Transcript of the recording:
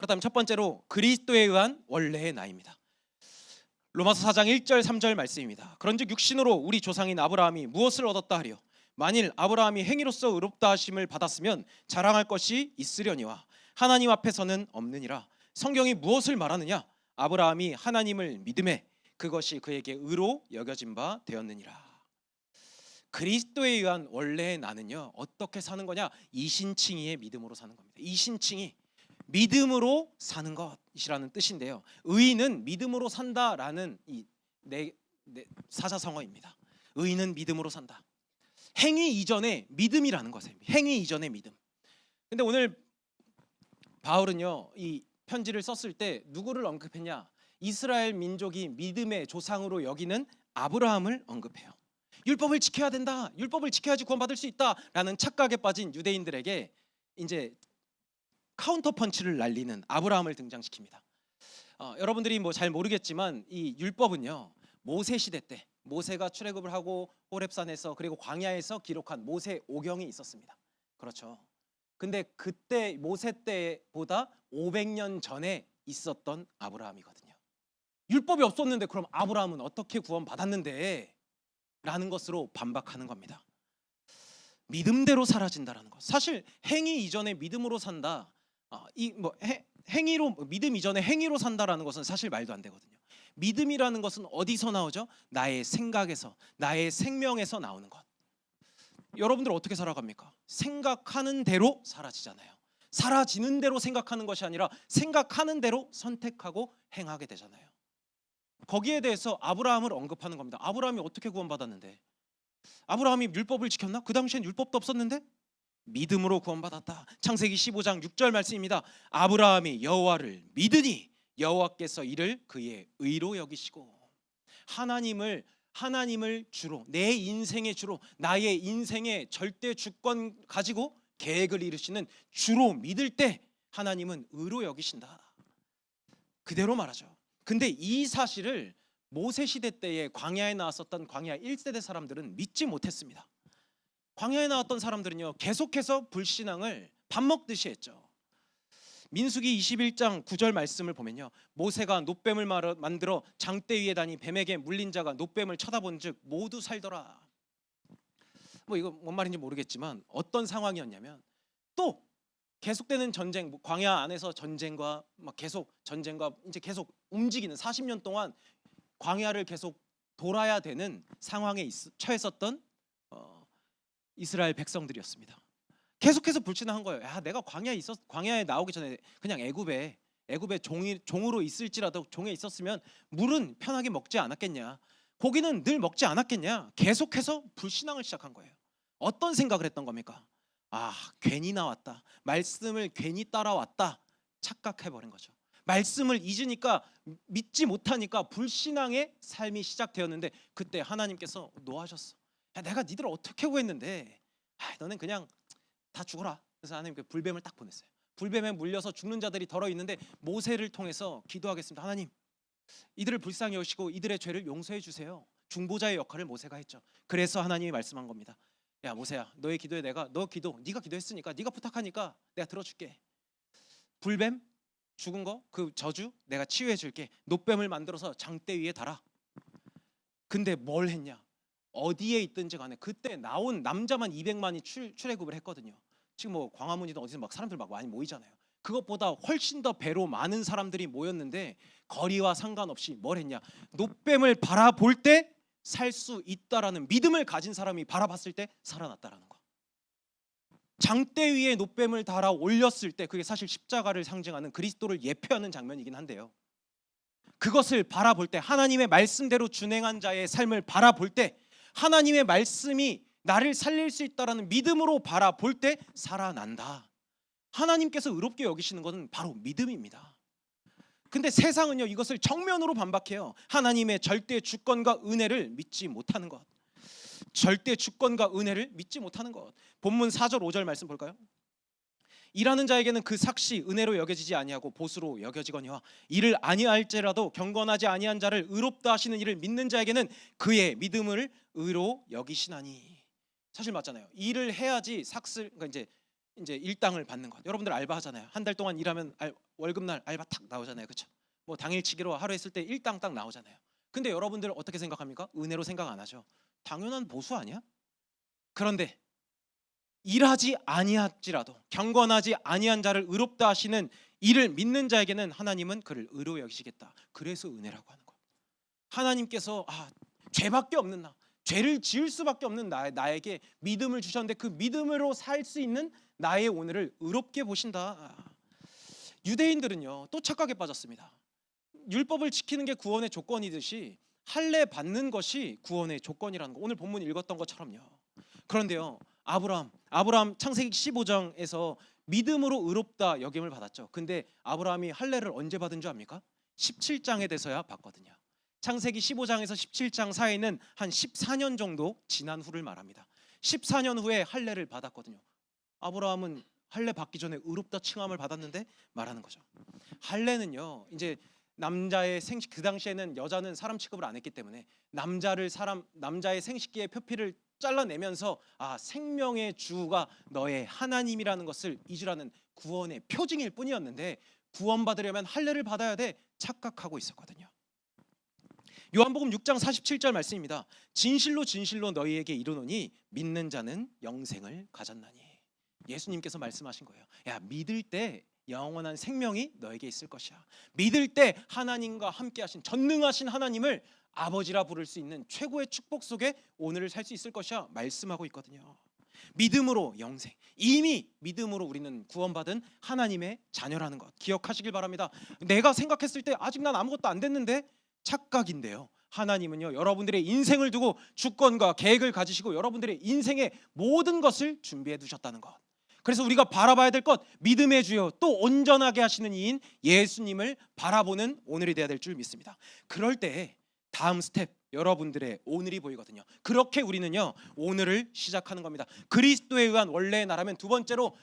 그다음 첫 번째로 그리스도에 의한 원래의 나입니다. 로마서 4장 1절 3절 말씀입니다. 그런즉 육신으로 우리 조상인 아브라함이 무엇을 얻었다 하리요? 만일 아브라함이 행위로서 의롭다 하심을 받았으면 자랑할 것이 있으려니와 하나님 앞에서는 없느니라. 성경이 무엇을 말하느냐? 아브라함이 하나님을 믿음에 그것이 그에게 의로 여겨진 바 되었느니라. 그리스도에 의한 원래의 나는요, 어떻게 사는 거냐? 이신칭의의 믿음으로 사는 겁니다. 이신칭의 믿음으로 사는 것이라는 뜻인데요, 의인은 믿음으로 산다라는 이 사자성어입니다. 의인은 믿음으로 산다. 행위 이전에 믿음이라는 것이에요. 행위 이전의 믿음. 근데 오늘 바울은요, 이 편지를 썼을 때 누구를 언급했냐? 이스라엘 민족이 믿음의 조상으로 여기는 아브라함을 언급해요. 율법을 지켜야 된다, 율법을 지켜야지 구원받을 수 있다라는 착각에 빠진 유대인들에게 이제 카운터 펀치를 날리는 아브라함을 등장시킵니다. 여러분들이 뭐 잘 모르겠지만 이 율법은요, 모세 시대 때 모세가 출애굽을 하고 호렙산에서 그리고 광야에서 기록한 모세 오경이 있었습니다. 그렇죠. 근데 그때 모세 때보다 500년 전에 있었던 아브라함이거든요. 율법이 없었는데 그럼 아브라함은 어떻게 구원받았는데? 라는 것으로 반박하는 겁니다. 믿음대로 사라진다라는 것. 사실 행위 이전에 믿음으로 산다. 행위로 믿음 이전에 행위로 산다라는 것은 사실 말도 안 되거든요. 믿음이라는 것은 어디서 나오죠? 나의 생각에서, 나의 생명에서 나오는 것. 여러분들 어떻게 살아갑니까? 생각하는 대로 사라지잖아요. 사라지는 대로 생각하는 것이 아니라 생각하는 대로 선택하고 행하게 되잖아요. 거기에 대해서 아브라함을 언급하는 겁니다. 아브라함이 어떻게 구원받았는데? 아브라함이 율법을 지켰나? 그 당시엔 율법도 없었는데? 믿음으로 구원받았다. 창세기 15장 6절 말씀입니다. 아브라함이 여호와를 믿으니 여호와께서 이를 그의 의로 여기시고, 하나님을 주로, 내 인생의 주로, 나의 인생의 절대 주권 가지고 계획을 이루시는 주로 믿을 때 하나님은 의로 여기신다. 그대로 말하죠. 근데 이 사실을 모세 시대 때에 광야에 나왔었던 광야 1세대 사람들은 믿지 못했습니다. 광야에 나왔던 사람들은요, 계속해서 불신앙을 밥 먹듯이 했죠. 민수기 21장 9절 말씀을 보면요, 모세가 놋뱀을 만들어 장대 위에 다니 뱀에게 물린 자가 놋뱀을 쳐다본즉 모두 살더라. 뭐 이거 뭔 말인지 모르겠지만 어떤 상황이었냐면, 또 계속되는 전쟁, 광야 안에서 전쟁과 이제 계속 움직이는 40년 동안 광야를 계속 돌아야 되는 상황에 처했었던 이스라엘 백성들이었습니다. 계속해서 불신한 거예요. 야, 내가 광야에 나오기 전에 그냥 애굽에 종으로 있을지라도, 종에 있었으면 물은 편하게 먹지 않았겠냐, 고기는 늘 먹지 않았겠냐. 계속해서 불신앙을 시작한 거예요. 어떤 생각을 했던 겁니까? 괜히 나왔다, 말씀을 괜히 따라왔다 착각해버린 거죠. 말씀을 잊으니까, 믿지 못하니까 불신앙의 삶이 시작되었는데, 그때 하나님께서 노하셨어. 야, 내가 니들 어떻게 구했는데 너는 그냥 다 죽어라. 그래서 하나님께 불뱀을 딱 보냈어요. 불뱀에 물려서 죽는 자들이 덜어 있는데 모세를 통해서 기도하겠습니다. 하나님, 이들을 불쌍히 여기시고 이들의 죄를 용서해 주세요. 중보자의 역할을 모세가 했죠. 그래서 하나님이 말씀한 겁니다. 야, 모세야, 너의 기도에 네가 기도했으니까, 네가 부탁하니까 내가 들어줄게. 불뱀 죽은 거, 그 저주 내가 치유해 줄게. 놋뱀을 만들어서 장대 위에 달아. 근데 뭘 했냐? 어디에 있든지 간에 그때 나온 남자만 200만이 출애굽을 했거든요. 지금 뭐 광화문이든 어디서 막 사람들 막 많이 모이잖아요. 그것보다 훨씬 더 배로 많은 사람들이 모였는데 거리와 상관없이 뭘 했냐? 놋뱀을 바라볼 때 살 수 있다라는 믿음을 가진 사람이 바라봤을 때 살아났다라는 거. 장대 위에 놋뱀을 달아 올렸을 때, 그게 사실 십자가를 상징하는, 그리스도를 예표하는 장면이긴 한데요, 그것을 바라볼 때, 하나님의 말씀대로 준행한 자의 삶을 바라볼 때, 하나님의 말씀이 나를 살릴 수 있다라는 믿음으로 바라볼 때 살아난다. 하나님께서 의롭게 여기시는 것은 바로 믿음입니다. 근데 세상은요, 이것을 정면으로 반박해요. 하나님의 절대 주권과 은혜를 믿지 못하는 것. 절대 주권과 은혜를 믿지 못하는 것. 본문 4절 5절 말씀 볼까요? 일하는 자에게는 그 삭시 은혜로 여겨지지 아니하고 보수로 여겨지거니와 이를 아니할지라도 경건하지 아니한 자를 의롭다 하시는 이를 믿는 자에게는 그의 믿음을 의로 여기시나니. 사실 맞잖아요. 일을 해야지 그러니까 이제 일당을 받는 것. 여러분들 알바하잖아요. 한 달 동안 일하면 월급날 알바 탁 나오잖아요. 그렇죠? 뭐 당일치기로 하루 했을 때 일당 딱 나오잖아요. 근데 여러분들 어떻게 생각합니까? 은혜로 생각 안 하죠. 당연한 보수 아니야? 그런데 일하지 아니할지라도 경건하지 아니한 자를 의롭다 하시는 이를 믿는 자에게는 하나님은 그를 의로 여기시겠다. 그래서 은혜라고 하는 거예요. 하나님께서 죄밖에 없는 나, 죄를 지을 수밖에 없는 나에게 믿음을 주셨는데 그 믿음으로 살 수 있는 나의 오늘을 의롭게 보신다. 유대인들은요 또 착각에 빠졌습니다. 율법을 지키는 게 구원의 조건이듯이 할례 받는 것이 구원의 조건이라는 거, 오늘 본문 읽었던 것처럼요. 그런데요 아브라함 창세기 15장에서 믿음으로 의롭다 여김을 받았죠. 근데 아브라함이 할례를 언제 받은 줄 압니까? 17장에 돼서야 받거든요. 창세기 15장에서 17장 사이는 한 14년 정도 지난 후를 말합니다. 14년 후에 할례를 받았거든요. 아브라함은 할례 받기 전에 의롭다 칭함을 받았는데 말하는 거죠. 할례는요 이제 남자의 생식, 그 당시에는 여자는 사람 취급을 안 했기 때문에 남자의 생식기의 표피를 잘라내면서 생명의 주가 너의 하나님이라는 것을 잊으라는 구원의 표징일 뿐이었는데, 구원받으려면 할례를 받아야 돼 착각하고 있었거든요. 요한복음 6장 47절 말씀입니다. 진실로 진실로 너희에게 이르노니 믿는 자는 영생을 가졌나니. 예수님께서 말씀하신 거예요. 야, 믿을 때 영원한 생명이 너에게 있을 것이야. 믿을 때 하나님과 함께 하신 전능하신 하나님을 아버지라 부를 수 있는 최고의 축복 속에 오늘을 살 수 있을 것이야 말씀하고 있거든요. 믿음으로 영생, 이미 믿음으로 우리는 구원받은 하나님의 자녀라는 것 기억하시길 바랍니다. 내가 생각했을 때 아직 난 아무것도 안 됐는데 착각인데요. 하나님은요 여러분들의 인생을 두고 주권과 계획을 가지시고 여러분들의 인생의 모든 것을 준비해 두셨다는 것. 그래서 우리가 바라봐야 될 것, 믿음의 주요 또 온전하게 하시는 이인 예수님을 바라보는 오늘이 되어야 될 줄 믿습니다. 그럴 때 다음 스텝, 여러분들의 오늘이 보이거든요. 그렇게 우리는요 오늘을 시작하는 겁니다. 그리스도에 의한 원래의 나라면 두 번째로